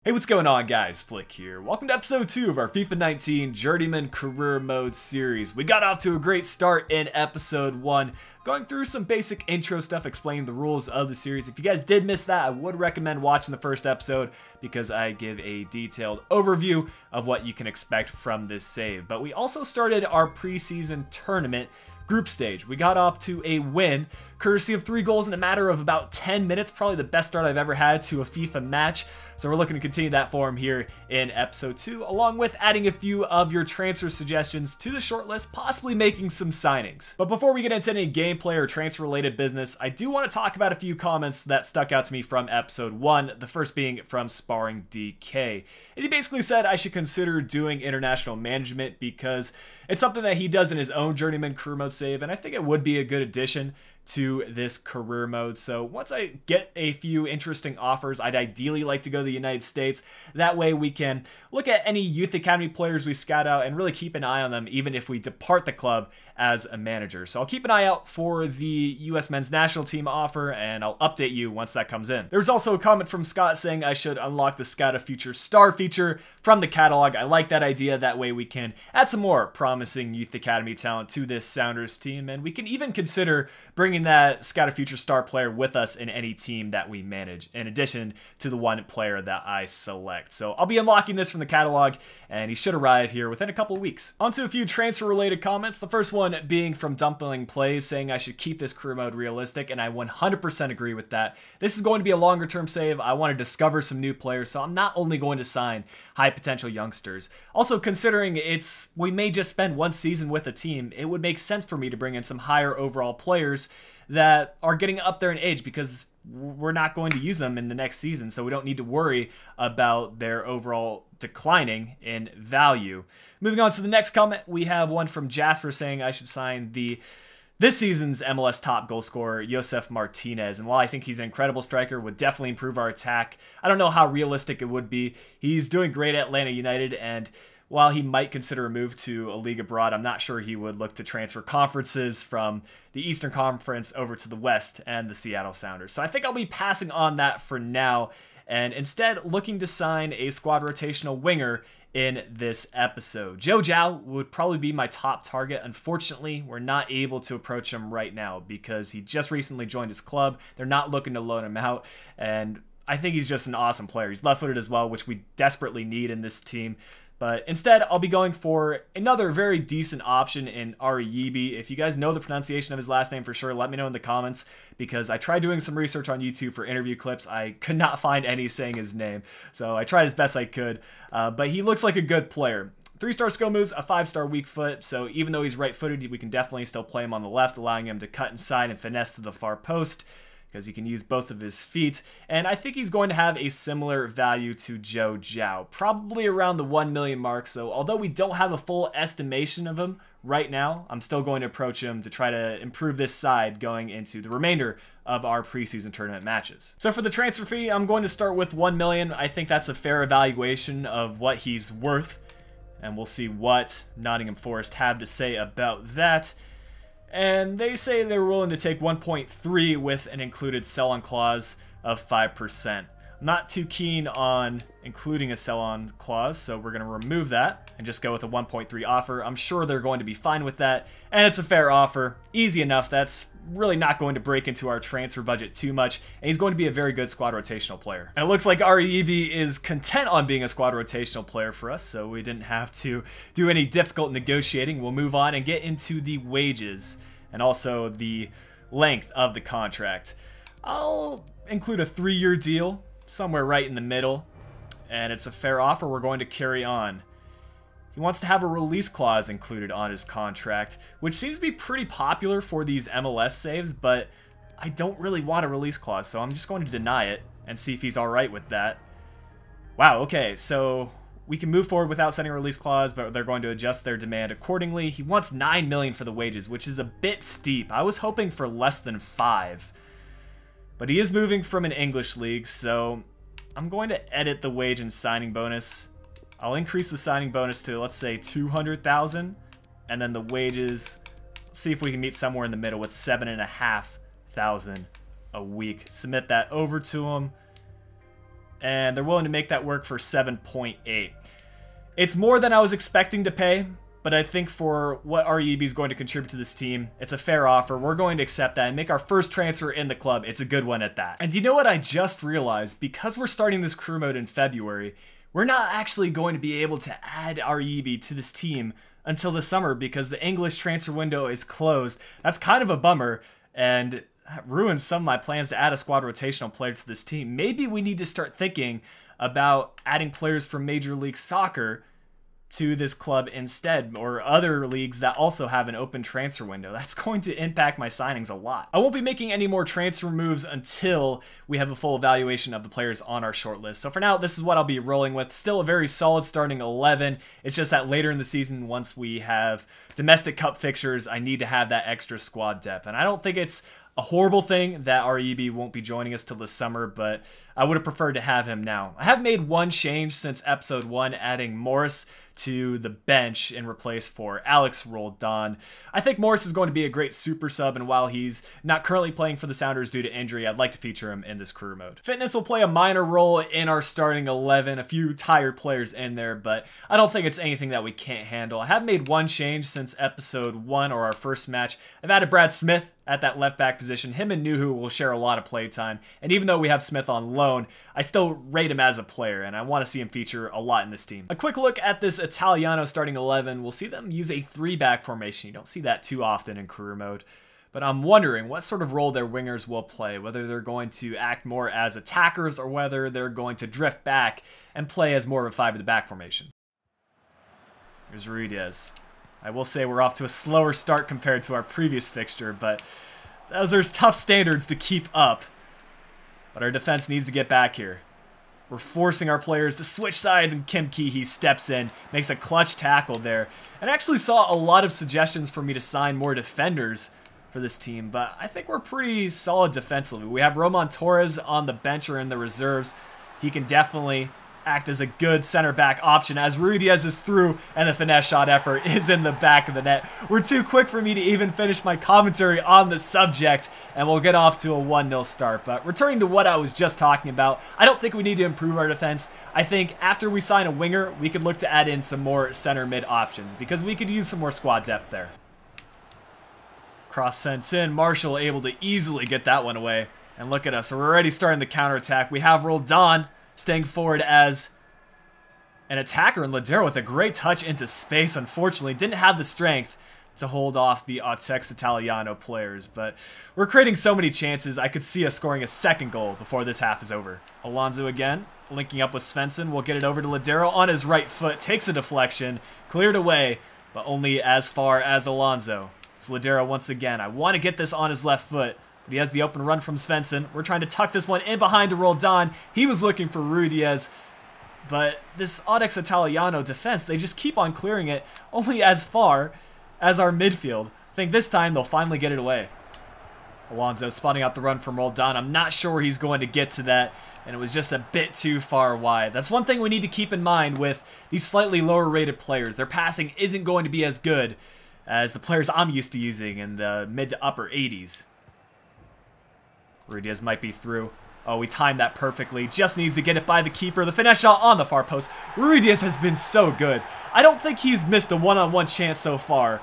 Hey, what's going on, guys? Flick here. Welcome to episode 2 of our FIFA 19 Journeyman Career Mode series. We got off to a great start in episode 1, going through some basic intro stuff, explaining the rules of the series. If you guys did miss that, I would recommend watching the first episode because I give a detailed overview of what you can expect from this save. But we also started our preseason tournament group stage. We got off to a win, courtesy of 3 goals in a matter of about 10 minutes, probably the best start I've ever had to a FIFA match. So we're looking to continue that form here in episode 2, along with adding a few of your transfer suggestions to the shortlist, possibly making some signings. But before we get into any gameplay or transfer related business, I do want to talk about a few comments that stuck out to me from episode 1, the first being from Sparring DK. And he basically said I should consider doing international management because it's something that he does in his own Journeyman Career Mode save, and I think it would be a good addition to this career mode. So once I get a few interesting offers, I'd ideally like to go to the United States. That way we can look at any youth academy players we scout out and really keep an eye on them even if we depart the club as a manager. So I'll keep an eye out for the US men's national team offer and I'll update you once that comes in. There's also a comment from Scott saying I should unlock the Scout a Future Star feature from the catalog. I like that idea. That way we can add some more promising youth academy talent to this Sounders team, and we can even consider bringing that Scout a Future Star player with us in any team that we manage, in addition to the one player that I select. So I'll be unlocking this from the catalog, and he should arrive here within a couple of weeks. On to a few transfer-related comments. The first one being from Dumpling Plays, saying I should keep this career mode realistic, and I 100% agree with that. This is going to be a longer-term save. I want to discover some new players, so I'm not only going to sign high-potential youngsters. Also, considering we may just spend one season with a team, it would make sense for me to bring in some higher overall players that are getting up there in age because we're not going to use them in the next season, so we don't need to worry about their overall declining in value. Moving on to the next comment, we have one from Jasper saying I should sign this season's MLS top goal scorer, Josef Martinez. And while I think he's an incredible striker, would definitely improve our attack, I don't know how realistic it would be. He's doing great at Atlanta United, and while he might consider a move to a league abroad, I'm not sure he would look to transfer conferences from the Eastern Conference over to the West and the Seattle Sounders. So I think I'll be passing on that for now, and instead looking to sign a squad rotational winger in this episode. Joe Zhao would probably be my top target. Unfortunately, we're not able to approach him right now because he just recently joined his club. They're not looking to loan him out, and I think he's just an awesome player. He's left-footed as well, which we desperately need in this team. But instead, I'll be going for another very decent option in Ariyibi. If you guys know the pronunciation of his last name for sure, let me know in the comments, because I tried doing some research on YouTube for interview clips. I could not find any saying his name, so I tried as best I could. But he looks like a good player. 3-star skill moves, a 5-star weak foot, so even though he's right-footed, we can definitely still play him on the left, allowing him to cut inside and finesse to the far post, because he can use both of his feet, and I think he's going to have a similar value to Joe Zhao, probably around the 1 million mark. So although we don't have a full estimation of him right now, I'm still going to approach him to try to improve this side going into the remainder of our preseason tournament matches. So for the transfer fee, I'm going to start with 1 million. I think that's a fair evaluation of what he's worth, and we'll see what Nottingham Forest have to say about that. And they say they're willing to take 1.3 with an included sell-on clause of 5%. I'm not too keen on including a sell-on clause, so we're going to remove that and just go with a 1.3 offer. I'm sure they're going to be fine with that, and it's a fair offer. Easy enough. That's really not going to break into our transfer budget too much, and he's going to be a very good squad rotational player. And it looks like Ariyibi is content on being a squad rotational player for us, so we didn't have to do any difficult negotiating. We'll move on and get into the wages and also the length of the contract. I'll include a 3-year deal, somewhere right in the middle, and it's a fair offer. We're going to carry on. He wants to have a release clause included on his contract, which seems to be pretty popular for these MLS saves, but I don't really want a release clause, so I'm just going to deny it and see if he's alright with that. Wow, okay, so we can move forward without sending a release clause, but they're going to adjust their demand accordingly. He wants 9 million for the wages, which is a bit steep. I was hoping for less than 5. But he is moving from an English league, so I'm going to edit the wage and signing bonus. I'll increase the signing bonus to, let's say, 200,000, and then the wages, see if we can meet somewhere in the middle with 7,500 a week. Submit that over to him. and they're willing to make that work for 7.8. It's more than I was expecting to pay, but I think for what REB is going to contribute to this team, it's a fair offer. We're going to accept that and make our first transfer in the club. It's a good one at that. And do you know what I just realized? Because we're starting this career mode in February, we're not actually going to be able to add REB to this team until the summer because the English transfer window is closed. That's kind of a bummer, and that ruins some of my plans to add a squad rotational player to this team. Maybe we need to start thinking about adding players from Major League Soccer to this club instead, or other leagues that also have an open transfer window. That's going to impact my signings a lot. I won't be making any more transfer moves until we have a full evaluation of the players on our short list. So for now, this is what I'll be rolling with. Still a very solid starting 11. It's just that later in the season, once we have domestic cup fixtures, I need to have that extra squad depth. And I don't think it's a horrible thing that REB won't be joining us till this summer, but I would have preferred to have him now. I have made one change since episode 1, adding Morris to the bench in replace for Alex Roldan. I think Morris is going to be a great super sub, and while he's not currently playing for the Sounders due to injury, I'd like to feature him in this career mode. Fitness will play a minor role in our starting 11, a few tired players in there, but I don't think it's anything that we can't handle. I have made one change since episode 1, or our first match. I've added Brad Smith at that left back position. Him and Nuhu will share a lot of play time, and even though we have Smith on loan, I still rate him as a player, and I want to see him feature a lot in this team. A quick look at this Italiano starting 11. We'll see them use a 3-back formation. You don't see that too often in career mode, but I'm wondering what sort of role their wingers will play, whether they're going to act more as attackers or whether they're going to drift back and play as more of a 5-at-the-back formation. Here's Ruiz. I will say we're off to a slower start compared to our previous fixture, but those are tough standards to keep up. But our defense needs to get back here. We're forcing our players to switch sides, and Kim Ki-hee steps in, makes a clutch tackle there. And I actually saw a lot of suggestions for me to sign more defenders for this team, but I think we're pretty solid defensively. We have Roman Torres on the bench or in the reserves. He can definitely act as a good center back option as Ruiz is through and the finesse shot effort is in the back of the net. We're too quick for me to even finish my commentary on the subject, and we'll get off to a 1-0 start. But returning to what I was just talking about, I don't think we need to improve our defense. I think after we sign a winger, we could look to add in some more center mid options because we could use some more squad depth there. Cross sent in, Marshall able to easily get that one away. And look at us, we're already starting the counterattack. We have Roldan staying forward as an attacker, and Ladero with a great touch into space. Unfortunately, didn't have the strength to hold off the Autex Italiano players, but we're creating so many chances. I could see us scoring a second goal before this half is over. Alonso again, linking up with Svensson. We'll get it over to Ladero on his right foot, takes a deflection, cleared away, but only as far as Alonso. It's Ladero once again. I want to get this on his left foot, but he has the open run from Svensson. We're trying to tuck this one in behind to Roldan. He was looking for Ruiz, but this Autex Italiano defense, they just keep on clearing it only as far as our midfield. I think this time they'll finally get it away. Alonso spotting out the run from Roldan. I'm not sure he's going to get to that, and it was just a bit too far wide. That's one thing we need to keep in mind with these slightly lower rated players. Their passing isn't going to be as good as the players I'm used to using in the mid to upper 80s. Ruiz might be through. Oh, we timed that perfectly. Just needs to get it by the keeper. The finesse shot on the far post. Ruiz has been so good. I don't think he's missed a one-on-one chance so far.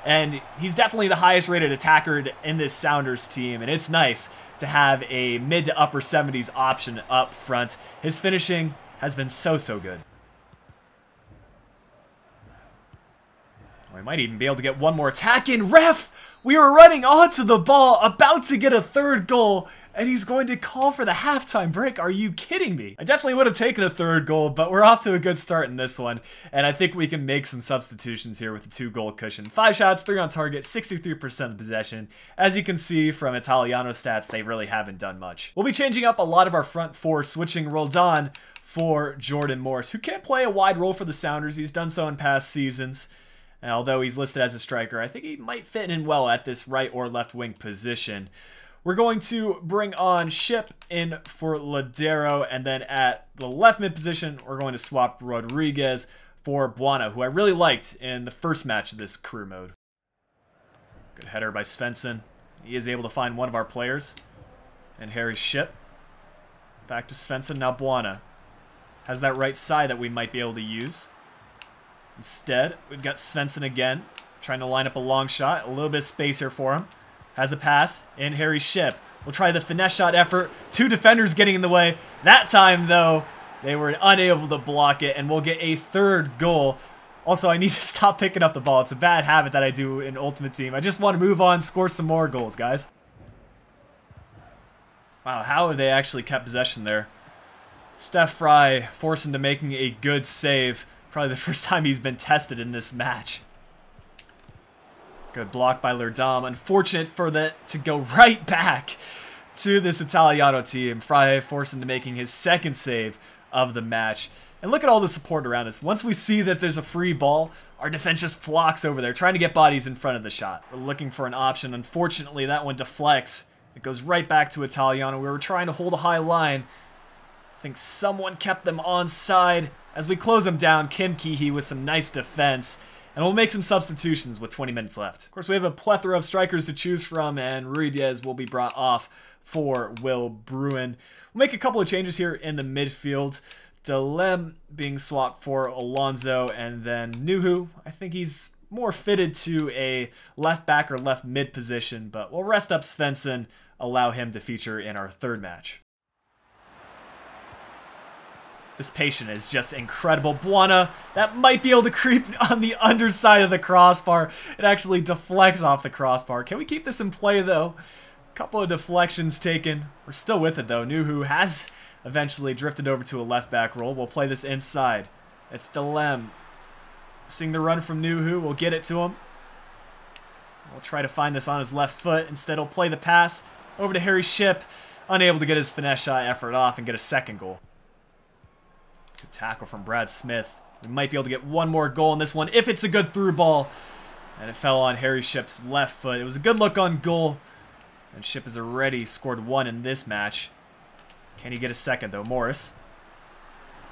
And he's definitely the highest rated attacker in this Sounders team. And it's nice to have a mid to upper 70s option up front. His finishing has been so good. We might even be able to get one more attack in. Ref! We were running onto the ball, about to get a third goal, and he's going to call for the halftime break. Are you kidding me? I definitely would have taken a third goal, but we're off to a good start in this one, and I think we can make some substitutions here with the 2-goal cushion. 5 shots, 3 on target, 63% of possession. As you can see from Italiano stats, they really haven't done much. We'll be changing up a lot of our front four, switching Roldan for Jordan Morris, who can play a wide role for the Sounders. He's done so in past seasons. And although he's listed as a striker, I think he might fit in well at this right or left wing position. We're going to bring on Ship in for Ladero, and then at the left mid position, we're going to swap Rodriguez for Buono, who I really liked in the first match of this career mode. Good header by Svensson. He is able to find one of our players, and Harry Ship. Back to Svensson. Now Buona has that right side that we might be able to use. Instead, we've got Svensson again, trying to line up a long shot. A little bit of space here for him. Has a pass in Harry Shipp. We'll try the finesse shot effort. 2 defenders getting in the way. That time, though, they were unable to block it, and we'll get a 3rd goal. Also, I need to stop picking up the ball. It's a bad habit that I do in Ultimate Team. I just want to move on, score some more goals, guys. Wow, how have they actually kept possession there? Steph Fry forced into making a good save. Probably the first time he's been tested in this match. Good block by Lerdam. Unfortunate for that to go right back to this Italiano team. Fry forced into making his 2nd save of the match. And look at all the support around us. Once we see that there's a free ball, our defense just flocks over there, trying to get bodies in front of the shot. We're looking for an option. Unfortunately, that one deflects. It goes right back to Italiano. We were trying to hold a high line. I think someone kept them onside. As we close them down, Kim Ki-hee with some nice defense. And we'll make some substitutions with 20 minutes left. Of course, we have a plethora of strikers to choose from, and Rui Diaz will be brought off for Will Bruin. We'll make a couple of changes here in the midfield. Delem being swapped for Alonso, and then Nuhu. I think he's more fitted to a left back or left mid position, but we'll rest up Svensson, allow him to feature in our 3rd match. This patient is just incredible. Buona, that might be able to creep on the underside of the crossbar. It actually deflects off the crossbar. Can we keep this in play, though? A couple of deflections taken. We're still with it, though. Nuhu has eventually drifted over to a left back role. We'll play this inside. It's Delem. Seeing the run from Nuhu. We'll get it to him. We'll try to find this on his left foot. Instead, he'll play the pass over to Harry Shipp. Unable to get his finesse shot effort off and get a 2nd goal. Good tackle from Brad Smith. We might be able to get one more goal in this one if it's a good through ball. And it fell on Harry Shipp's left foot. It was a good look on goal. And Shipp has already scored 1 in this match. Can he get a 2nd, though? Morris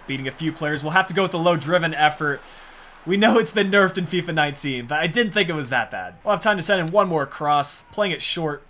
beating a few players. We'll have to go with the low-driven effort. We know it's been nerfed in FIFA 19, but I didn't think it was that bad. We'll have time to send in one more cross, playing it short.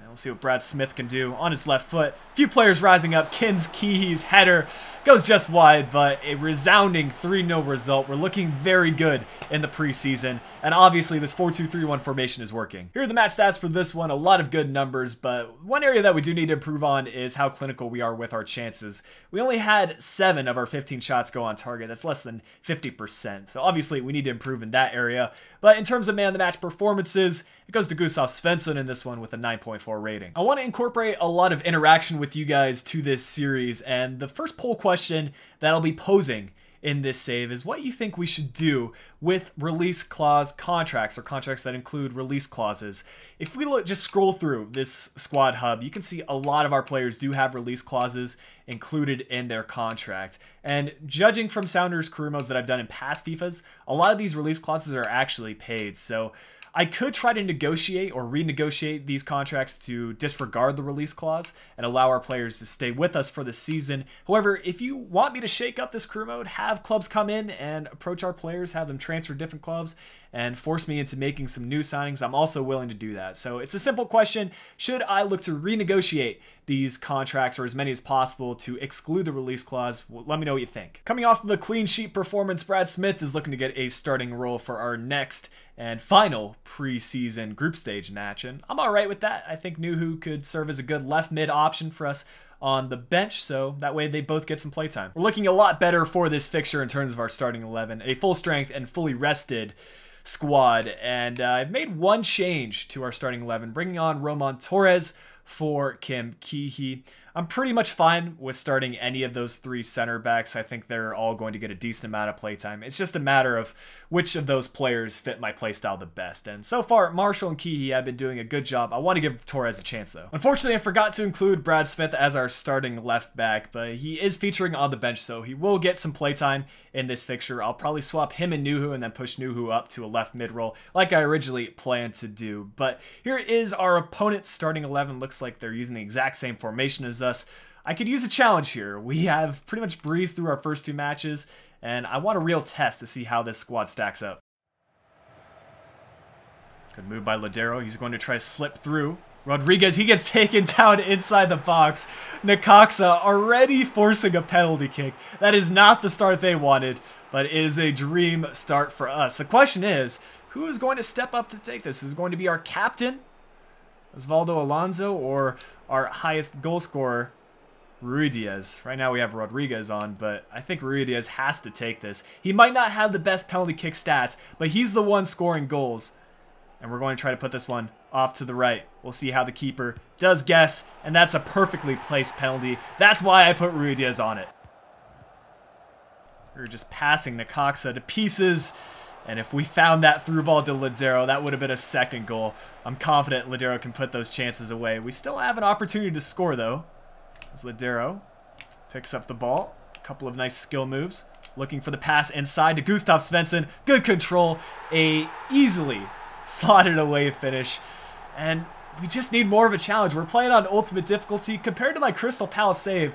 And we'll see what Brad Smith can do on his left foot. A few players rising up. Kim Ki-hee's header goes just wide, but a resounding 3-0 result. We're looking very good in the preseason, and obviously this 4-2-3-1 formation is working. Here are the match stats for this one. A lot of good numbers, but one area that we do need to improve on is how clinical we are with our chances. We only had 7 of our 15 shots go on target. That's less than 50%, so obviously we need to improve in that area. But in terms of man-of-the-match performances, it goes to Gustav Svensson in this one with a 9.4 rating. I want to incorporate a lot of interaction with you guys to this series, and the first poll question that I'll be posing in this save is what you think we should do with release clause contracts, or contracts that include release clauses. If we just scroll through this squad hub, you can see a lot of our players do have release clauses included in their contract. And judging from Sounders career modes that I've done in past FIFAs, a lot of these release clauses are actually paid. So I could try to negotiate or renegotiate these contracts to disregard the release clause and allow our players to stay with us for the season. However, if you want me to shake up this career mode, have clubs come in and approach our players, have them transfer different clubs, and force me into making some new signings, I'm also willing to do that. So it's a simple question. Should I look to renegotiate these contracts, or as many as possible, to exclude the release clause? Well, let me know what you think. Coming off of the clean sheet performance, Brad Smith is looking to get a starting role for our next and final preseason group stage match, and I'm alright with that. I think Nuhu could serve as a good left mid option for us on the bench, so that way they both get some playtime. We're looking a lot better for this fixture in terms of our starting 11, a full strength and fully rested squad, and I've made one change to our starting 11, bringing on Roman Torres for Kim Ki-hee. I'm pretty much fine with starting any of those 3 center backs. I think they're all going to get a decent amount of playtime. It's just a matter of which of those players fit my playstyle the best. And so far, Marshall and Ki-hee have been doing a good job. I want to give Torres a chance, though. Unfortunately, I forgot to include Brad Smith as our starting left back, but he is featuring on the bench, so he will get some playtime in this fixture. I'll probably swap him and Nuhu and then push Nuhu up to a left mid role like I originally planned to do. But here is our opponent's starting 11. Looks like they're using the exact same formation as us. I could use a challenge here. We have pretty much breezed through our first 2 matches, and I want a real test to see how this squad stacks up. Good move by Ladero. He's going to try to slip through. Rodriguez, he gets taken down inside the box. Necaxa already forcing a penalty kick. That is not the start they wanted, but is a dream start for us. The question is, who is going to step up to take this? Is it going to be our captain, Osvaldo Alonso, or our highest goal scorer, Ruidiaz? Right now we have Rodriguez on, but I think Ruidiaz has to take this. He might not have the best penalty kick stats, but he's the one scoring goals. And we're going to try to put this one off to the right. We'll see how the keeper does guess, and that's a perfectly placed penalty. That's why I put Ruidiaz on it. We're just passing Necaxa to pieces, and if we found that through ball to Ladero, that would have been a second goal. I'm confident Ladero can put those chances away. We still have an opportunity to score, though. As Ladero picks up the ball. A couple of nice skill moves. Looking for the pass inside to Gustav Svensson. Good control. A easily slotted away finish. And we just need more of a challenge. We're playing on ultimate difficulty. Compared to my Crystal Palace save,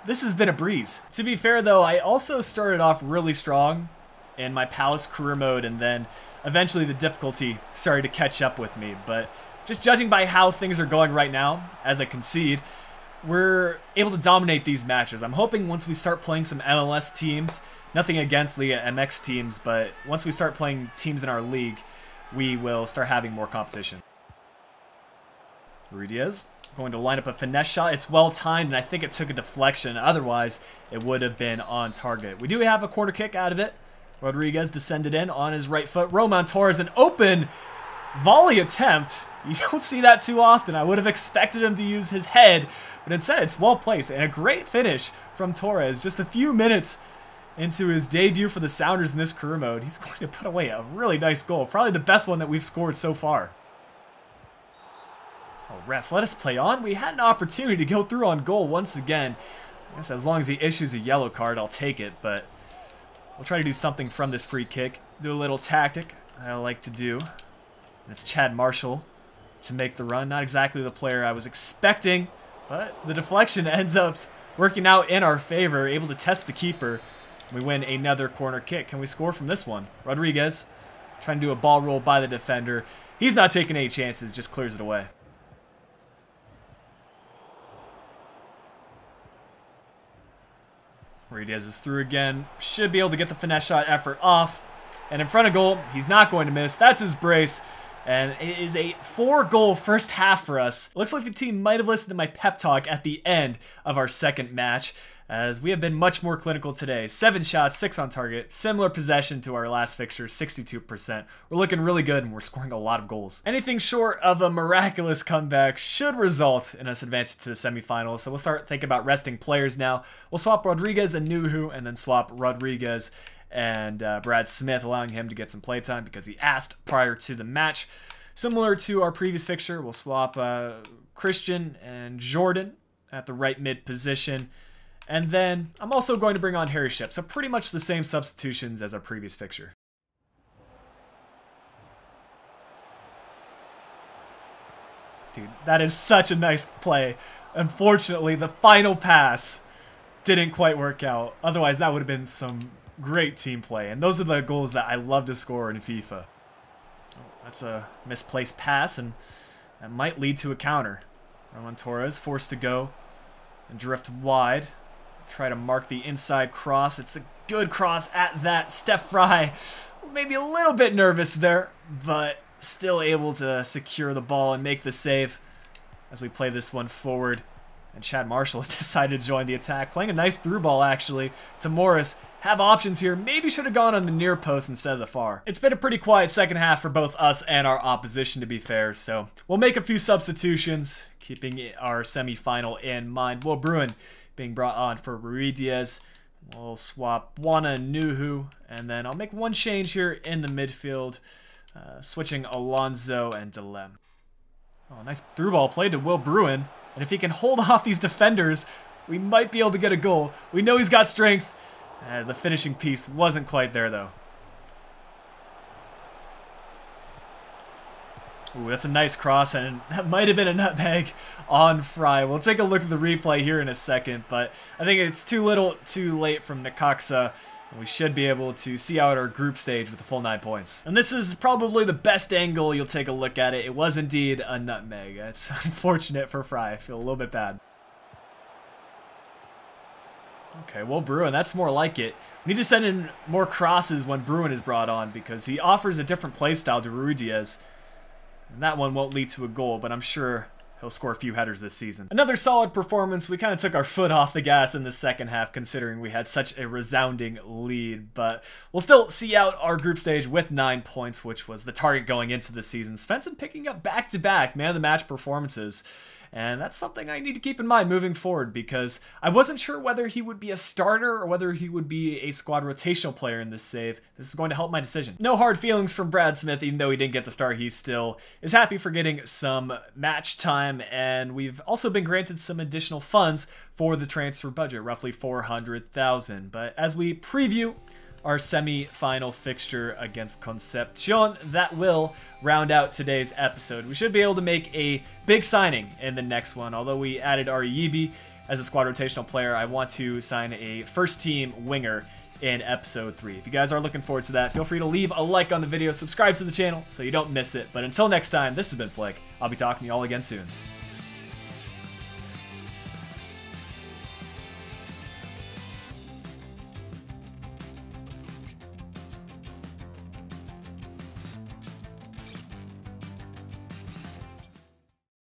this has been a breeze. To be fair, though, I also started off really strong in my Palace career mode, and then eventually the difficulty started to catch up with me. But just judging by how things are going right now, as I concede, we're able to dominate these matches. I'm hoping once we start playing some MLS teams, nothing against Liga MX teams, but once we start playing teams in our league, we will start having more competition. Ruidiaz going to line up a finesse shot. It's well timed, and I think it took a deflection. Otherwise, it would have been on target. We do have a corner kick out of it. Rodriguez descended in on his right foot. Roman Torres, an open volley attempt. You don't see that too often. I would have expected him to use his head, but instead it's well placed, and a great finish from Torres. Just a few minutes into his debut for the Sounders in this career mode, he's going to put away a really nice goal. Probably the best one that we've scored so far. Oh, ref, let us play on. We had an opportunity to go through on goal once again. I guess as long as he issues a yellow card, I'll take it, but we'll try to do something from this free kick. Do a little tactic I like to do. And it's Chad Marshall to make the run. Not exactly the player I was expecting, but the deflection ends up working out in our favor, able to test the keeper. We win another corner kick. Can we score from this one? Rodriguez trying to do a ball roll by the defender. He's not taking any chances, just clears it away. Ruidiaz is through again. Should be able to get the finesse shot effort off. And in front of goal, he's not going to miss. That's his brace. And it is a 4-goal first half for us. Looks like the team might have listened to my pep talk at the end of our second match, as we have been much more clinical today. 7 shots, 6 on target. Similar possession to our last fixture, 62%. We're looking really good, and we're scoring a lot of goals. Anything short of a miraculous comeback should result in us advancing to the semifinals. So we'll start thinking about resting players now. We'll swap Rodriguez and Nuhu, and then swap Rodriguez and Brad Smith, allowing him to get some playtime because he asked prior to the match. Similar to our previous fixture, we'll swap Christian and Jordan at the right mid position. And then I'm also going to bring on Harry Ship, so pretty much the same substitutions as our previous fixture. Dude, that is such a nice play. Unfortunately, the final pass didn't quite work out. Otherwise, that would have been some great team play. And those are the goals that I love to score in FIFA. Oh, that's a misplaced pass, and that might lead to a counter. Roman Torres forced to go and drift wide. Try to mark the inside cross. It's a good cross at that. Steph Fry, maybe a little bit nervous there, but still able to secure the ball and make the save as we play this one forward. And Chad Marshall has decided to join the attack, playing a nice through ball actually to Morris. Have options here. Maybe should have gone on the near post instead of the far. It's been a pretty quiet second half for both us and our opposition, to be fair, so we'll make a few substitutions, keeping our semi-final in mind. Will Bruin being brought on for Ruidiaz. We'll swap Wana and Nuhu, and then I'll make one change here in the midfield, switching Alonso and Delem. Oh, nice through ball played to Will Bruin, and if he can hold off these defenders, we might be able to get a goal. We know he's got strength. The finishing piece wasn't quite there, though. Ooh, that's a nice cross, and that might have been a nutmeg on Fry. We'll take a look at the replay here in a second, but I think it's too little too late from Necaxa. We should be able to see out our group stage with the full 9 points. And this is probably the best angle you'll take a look at it. It was indeed a nutmeg. It's unfortunate for Fry. I feel a little bit bad. Okay, well, Bruin, that's more like it. We need to send in more crosses when Bruin is brought on because he offers a different playstyle to Ruidiaz. And that one won't lead to a goal, but I'm sure he'll score a few headers this season. Another solid performance. We kind of took our foot off the gas in the second half considering we had such a resounding lead, but we'll still see out our group stage with 9 points, which was the target going into the season. Svensson picking up back-to-back man of the match performances. And that's something I need to keep in mind moving forward because I wasn't sure whether he would be a starter or whether he would be a squad rotational player in this save. This is going to help my decision. No hard feelings from Brad Smith, even though he didn't get the start, he still is happy for getting some match time, and we've also been granted some additional funds for the transfer budget, roughly 400,000. But as we preview our semi-final fixture against Concepcion, that will round out today's episode. We should be able to make a big signing in the next one. Although we added Ariyibi as a squad rotational player, I want to sign a first-team winger in episode 3. If you guys are looking forward to that, feel free to leave a like on the video, subscribe to the channel so you don't miss it. But until next time, this has been Flick. I'll be talking to you all again soon.